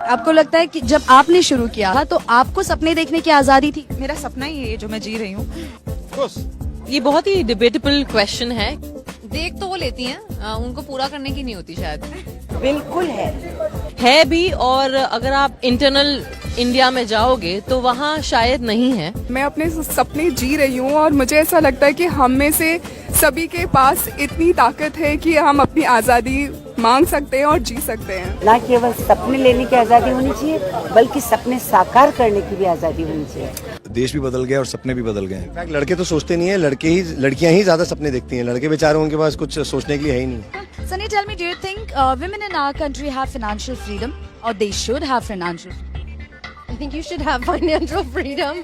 आपको लगता है कि जब आपने शुरू किया था तो आपको सपने देखने की आजादी थी? मेरा सपना ही है जो मैं जी रही हूँ। ये बहुत ही डिबेटेबल क्वेश्चन है। देख तो वो लेती हैं, उनको पूरा करने की नहीं होती शायद। बिल्कुल है भी, और अगर आप इंटरनल इंडिया में जाओगे तो वहाँ शायद नहीं है। मैं अपने सपने जी रही हूँ और मुझे ऐसा लगता है कि हम में से सभी के पास इतनी ताकत है कि हम अपनी आज़ादी मांग सकते हैं और जी सकते हैं। ना केवल सपने लेने की आज़ादी होनी चाहिए बल्कि सपने साकार करने की भी आज़ादी होनी चाहिए। देश भी बदल गया और सपने भी बदल गए। इनफैक्ट लड़के तो सोचते नहीं है, लड़कियां ही ज्यादा सपने देखती हैं। लड़के बेचारे उनके पास कुछ सोचने के लिए है ही नहीं। Sunny, tell me, do you think women in our country have financial freedom, or they should have financial freedom? I think you should have financial freedom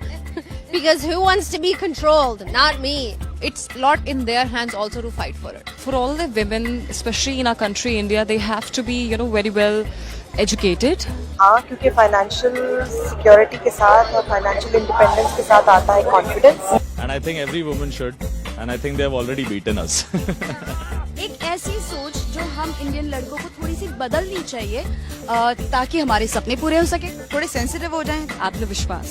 because who wants to be controlled? Not me. It's a lot in their hands also to fight for it. For all the women, especially in our country, India, they have to be, very well educated. हाँ, क्योंकि financial security के साथ और financial independence के साथ आता है confidence. And I think every woman should, and I think they have already beaten us. एक ऐसी सोच जो हम इंडियन लड़कों को थोड़ी सी बदलनी चाहिए ताकि हमारे सपने पूरे हो सके, थोड़े सेंसिटिव हो जाएं, आत्मविश्वास।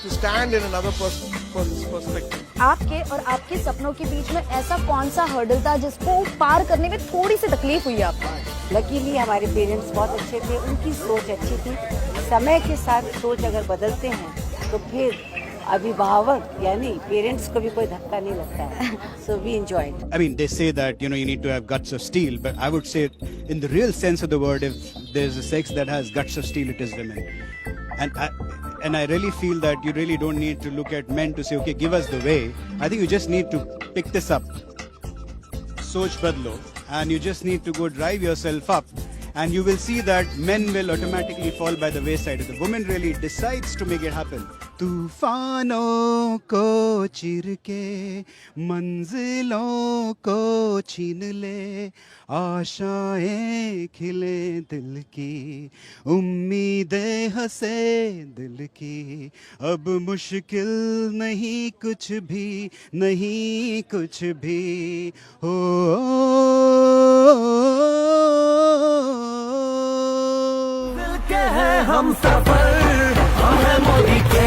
To stand in another person's perspective. आपके और आपके सपनों के बीच में ऐसा कौन सा हर्डल था जिसको पार करने में थोड़ी सी तकलीफ हुई आपको? लकीली हमारे पेरेंट्स बहुत अच्छे थे, उनकी सोच अच्छी थी। समय के साथ सोच अगर बदलते हैं तो फिर अभिभावक यानी पेरेंट्स को भी कोई धक्का नहीं लगता है। So we enjoyed. I mean, they say that you need to have guts of steel, but I would say, in the real sense of the word, if there's a sex that has guts of steel, it is women. And I really feel that you really don't need to look at men to say, okay, give us the way. I think you just need to pick this up, soch badlo, and you just need to go drive yourself up. And you will see that men will automatically fall by the wayside if the woman really decides to make it happen. तूफानों को चिर के मंजिलों को छीन ले, आशाएं खिले दिल की, उम्मीदें हंसे दिल की, अब मुश्किल नहीं कुछ भी, नहीं कुछ भी हो। हम सफर, हम हैं मोदी के